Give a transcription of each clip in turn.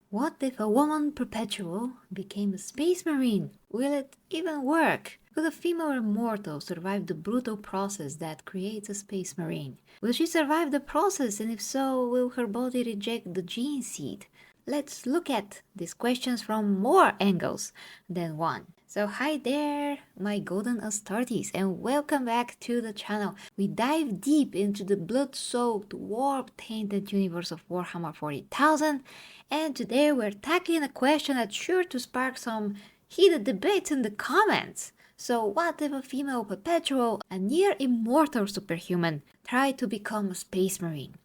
What if a woman perpetual became a space marine? Will it even work? Could a female immortal survive the brutal process that creates a space marine? Will she survive the process, and if so, will her body reject the gene seed? Let's look at these questions from more angles than one. So hi there, my golden Astartes, and welcome back to the channel. We dive deep into the blood-soaked, warp-tainted universe of Warhammer 40,000, and today we're tackling a question that's sure to spark some heated debates in the comments. So what if a female perpetual, a near-immortal superhuman, tried to become a space marine?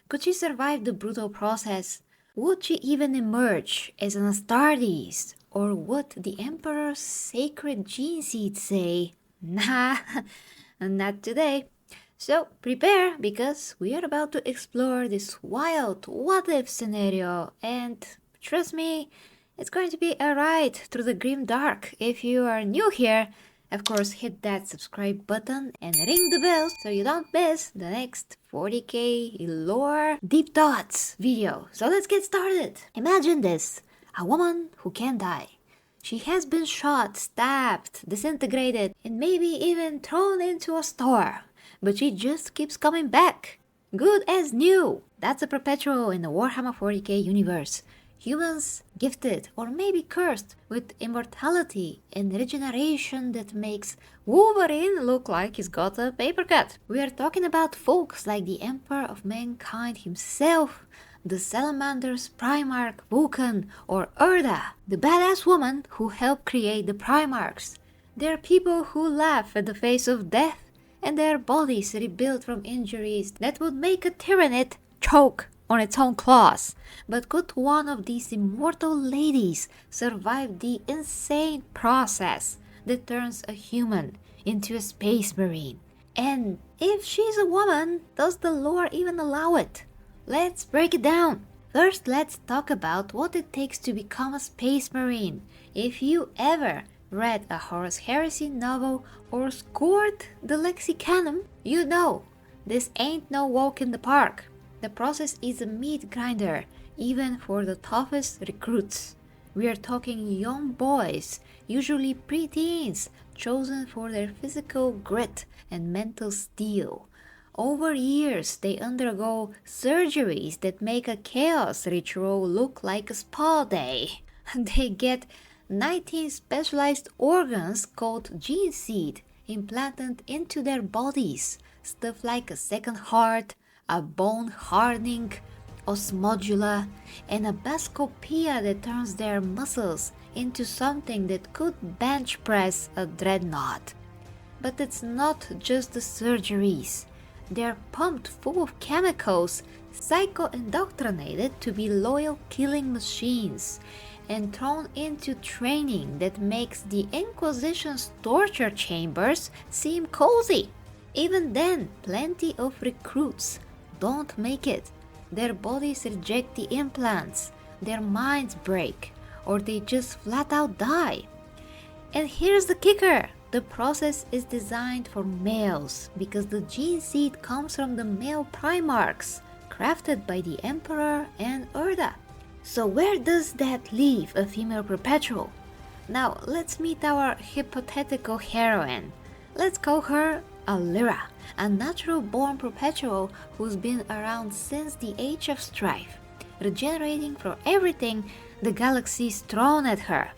Could she survive the brutal process? Would she even emerge as an Astartes? Or would the Emperor's sacred gene seed say, nah, not today? So prepare, because we are about to explore this wild what-if scenario, and trust me, it's going to be a ride through the grim dark. If you are new here, of course, hit that subscribe button and ring the bell so you don't miss the next 40k lore deep thoughts video. So let's get started. Imagine this. A woman who can die. She has been shot, stabbed, disintegrated, and maybe even thrown into a store. But she just keeps coming back. Good as new. That's a perpetual in the Warhammer 40k universe. Humans gifted or maybe cursed with immortality and regeneration that makes Wolverine look like he's got a paper cut. We are talking about folks like the Emperor of Mankind himself, the Salamander's Primarch Vulcan, or Urda, the badass woman who helped create the Primarchs. They're people who laugh at the face of death and their bodies rebuilt from injuries that would make a Tyranid choke on its own claws. But could one of these immortal ladies survive the insane process that turns a human into a space marine? And if she's a woman, does the lore even allow it? Let's break it down. First, let's talk about what it takes to become a space marine. If you ever read a Horus Heresy novel or scored the Lexicanum, you know this ain't no walk in the park. The process is a meat grinder, even for the toughest recruits. We are talking young boys, usually preteens, chosen for their physical grit and mental steel. Over years, they undergo surgeries that make a chaos ritual look like a spa day. They get 19 specialized organs called gene seed implanted into their bodies. Stuff like a second heart, a bone hardening osmodula, and a bascopia that turns their muscles into something that could bench press a dreadnought. But it's not just the surgeries. They're pumped full of chemicals, psycho-indoctrinated to be loyal killing machines, and thrown into training that makes the Inquisition's torture chambers seem cozy. Even then, plenty of recruits don't make it. Their bodies reject the implants, their minds break, or they just flat out die. And here's the kicker. The process is designed for males because the gene seed comes from the male Primarchs, crafted by the Emperor and Urda. So where does that leave a female perpetual? Now let's meet our hypothetical heroine. Let's call her Lyra, a natural-born perpetual who's been around since the Age of Strife, regenerating from everything the galaxy's thrown at her.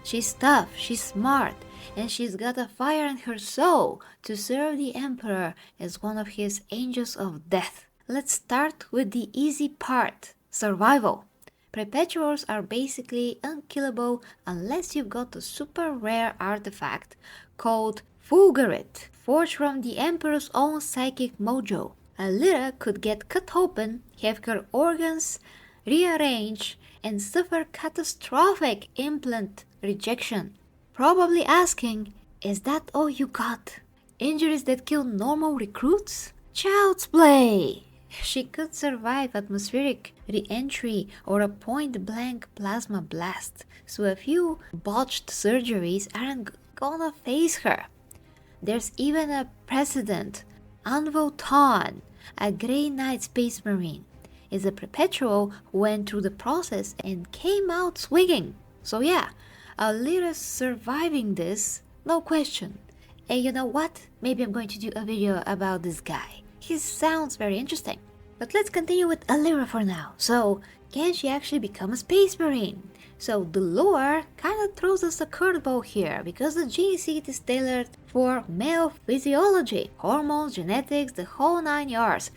She's tough, she's smart, and she's got a fire in her soul to serve the Emperor as one of his angels of death. Let's start with the easy part, survival. Perpetuals are basically unkillable unless you've got a super rare artifact called Fulgurit, forged from the Emperor's own psychic mojo. A Lyra could get cut open, have her organs rearranged, and suffer catastrophic implant rejection. Probably asking, is that all you got? Injuries that kill normal recruits? Child's play! She could survive atmospheric re-entry or a point-blank plasma blast, so a few botched surgeries aren't gonna faze her. There's even a precedent, Anvo Ton, a Grey Knight Space Marine. is a Perpetual who went through the process and came out swinging. So yeah, Alira's surviving this, no question. And you know what? Maybe I'm going to do a video about this guy. He sounds very interesting. But let's continue with Alira for now. So, can she actually become a Space Marine? So the lore kinda throws us a curveball here, because the gene seed is tailored for male physiology, hormones, genetics, the whole 9 yards.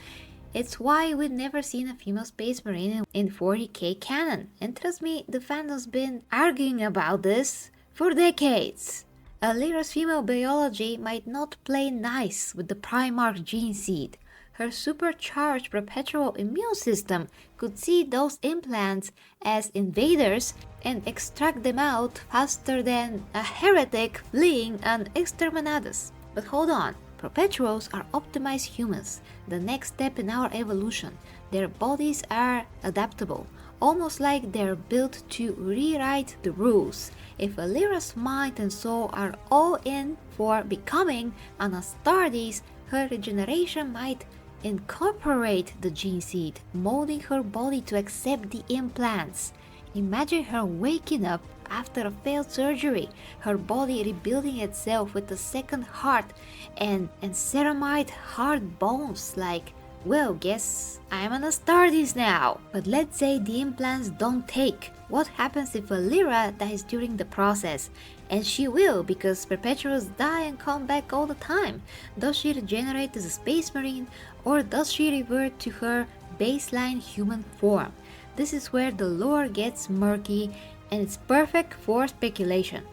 It's why we've never seen a female Space Marine in 40K canon. And trust me, the fandom's been arguing about this for decades. Alira's female biology might not play nice with the Primarch gene seed. Her supercharged perpetual immune system could see those implants as invaders and extract them out faster than a heretic fleeing an exterminatus. But hold on, Perpetuals are optimized humans, the next step in our evolution. Their bodies are adaptable, almost like they're built to rewrite the rules. If Alira's mind and soul are all in for becoming an Astartes, her regeneration might incorporate the gene seed, molding her body to accept the implants. Imagine her waking up after a failed surgery, her body rebuilding itself with a second heart and ceramide hard bones like, well, guess I'm an Astartes now. But let's say the implants don't take. What happens if Alira dies during the process? And she will, because Perpetuals die and come back all the time. Does she regenerate as a Space Marine, or does she revert to her baseline human form? This is where the lore gets murky, and it's perfect for speculation.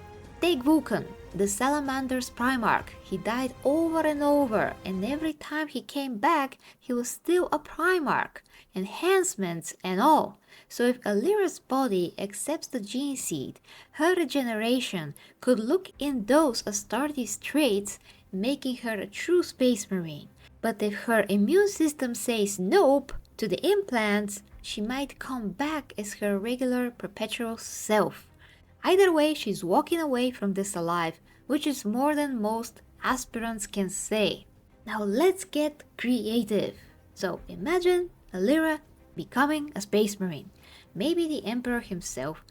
Take Vulcan, the Salamander's Primarch. He died over and over, and every time he came back, he was still a Primarch, enhancements and all. So if Alira's body accepts the gene seed, her regeneration could look in those Astartes traits, making her a true Space Marine. But if her immune system says nope to the implants, she might come back as her regular perpetual self. Either way, she's walking away from this alive, which is more than most aspirants can say. Now let's get creative. So imagine Alira becoming a Space Marine. Maybe the Emperor himself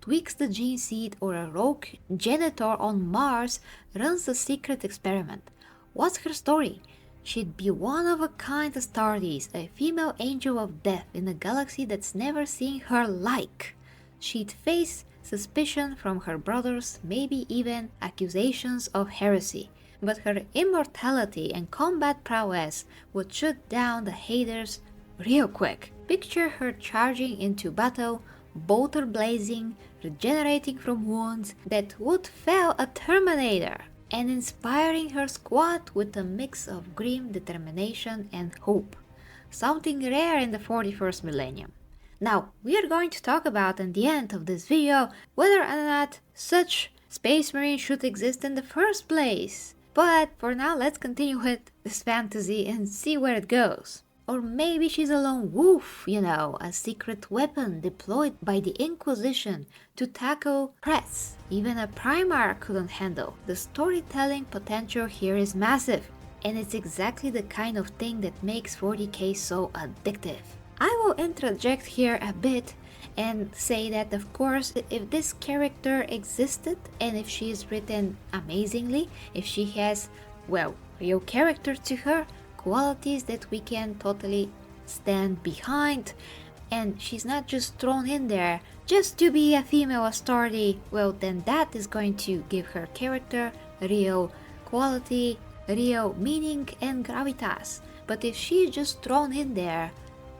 tweaks the gene seed, or a rogue janitor on Mars runs a secret experiment. What's her story? She'd be one of a kind Astartes, a female angel of death in a galaxy that's never seen her like. She'd face suspicion from her brothers, maybe even accusations of heresy. But her immortality and combat prowess would shut down the haters real quick. Picture her charging into battle, bolter blazing, regenerating from wounds that would fell a Terminator, and inspiring her squad with a mix of grim determination and hope. Something rare in the 41st millennium. Now, we are going to talk about in the end of this video whether or not such Space Marine should exist in the first place. But for now, let's continue with this fantasy and see where it goes. Or maybe she's a lone wolf, a secret weapon deployed by the Inquisition to tackle threats even a Primarch couldn't handle. The storytelling potential here is massive, and it's exactly the kind of thing that makes 40K so addictive. I will interject here a bit and say that, of course, if this character existed and if she is written amazingly, if she has, well, real character to her, qualities that we can totally stand behind, and she's not just thrown in there just to be a female Astarte, well, then that is going to give her character real quality, real meaning and gravitas. But if she's just thrown in there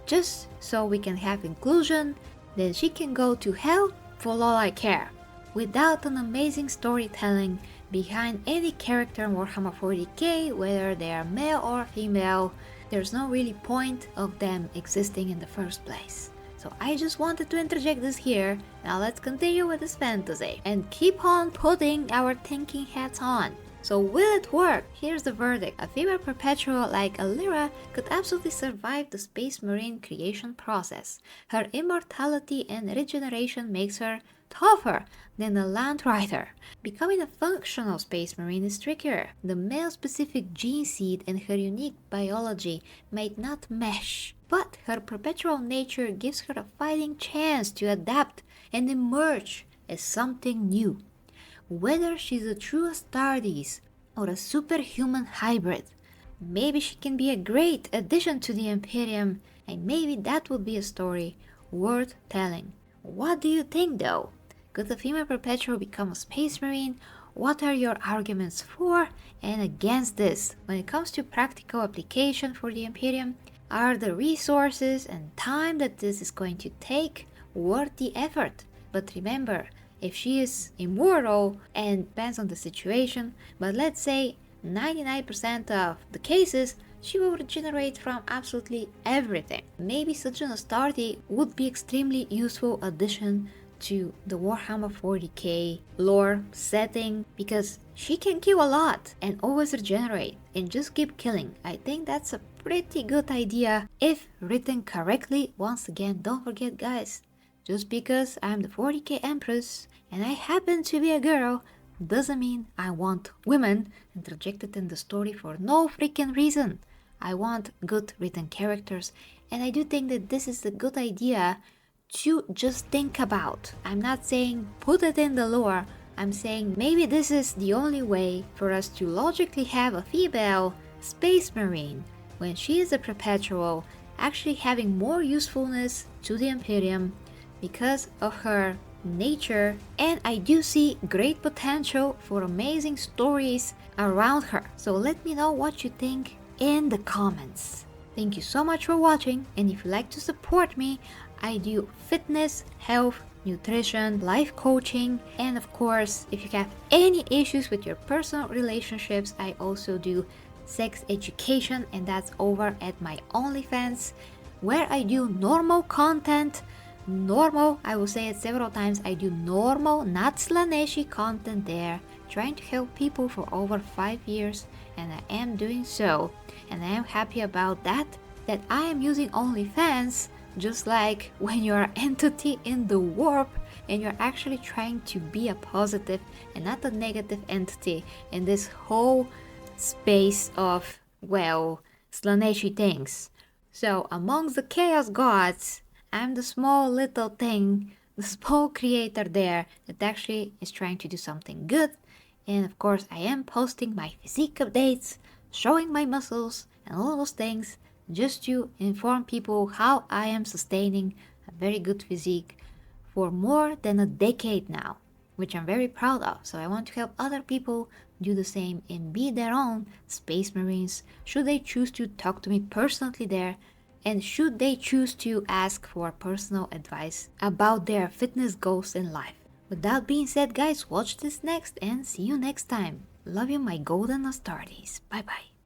just so we can have inclusion, then she can go to hell for all I care. Without an amazing storytelling behind any character in Warhammer 40K, whether they are male or female, there's no really point of them existing in the first place. So I just wanted to interject this here. Now let's continue with this fantasy and keep on putting our thinking hats on. So will it work? Here's the verdict. A female perpetual like Alira could absolutely survive the Space Marine creation process. Her immortality and regeneration makes her tougher than a land rider. Becoming a functional Space Marine is trickier. The male-specific gene seed and her unique biology might not mesh, but her perpetual nature gives her a fighting chance to adapt and emerge as something new. Whether she's a true Astartes or a superhuman hybrid, maybe she can be a great addition to the Imperium, and maybe that would be a story worth telling. What do you think though? Could the female perpetual become a Space Marine? What are your arguments for and against this? When it comes to practical application for the Imperium, are the resources and time that this is going to take worth the effort? But remember, if she is immortal, and depends on the situation, but let's say 99% of the cases, she will regenerate from absolutely everything. Maybe such an Astarte would be extremely useful addition to the Warhammer 40K lore setting, because she can kill a lot and always regenerate and just keep killing. I think that's a pretty good idea if written correctly. Once again, don't forget guys, just because I'm the 40K Empress and I happen to be a girl doesn't mean I want women interjected in the story for no freaking reason. I want good written characters, and I do think that this is a good idea to just think about. I'm not saying put it in the lore, I'm saying maybe this is the only way for us to logically have a female Space Marine when she is a perpetual actually having more usefulness to the Imperium because of her nature, and I do see great potential for amazing stories around her. So let me know what you think in the comments. Thank you so much for watching, and if you like to support me, I do fitness, health, nutrition, life coaching, and of course, if you have any issues with your personal relationships, I also do sex education, and that's over at my OnlyFans, where I do normal content. Normal, I will say it several times, I do normal, not slaneshi content there, trying to help people for over 5 years, and I am doing so, and I am happy about that I am using OnlyFans, just like when you're an entity in the warp and you're actually trying to be a positive and not a negative entity in this whole space of, well, slaneshi things. So amongst the chaos gods, I'm the small little thing, the small creator there that actually is trying to do something good. And of course I am posting my physique updates, showing my muscles and all those things, just to inform people how I am sustaining a very good physique for more than a decade now, which I'm very proud of. So I want to help other people do the same and be their own Space Marines, should they choose to talk to me personally there, and should they choose to ask for personal advice about their fitness goals in life. With that being said guys, watch this next and see you next time. Love you my golden Astartes. Bye bye.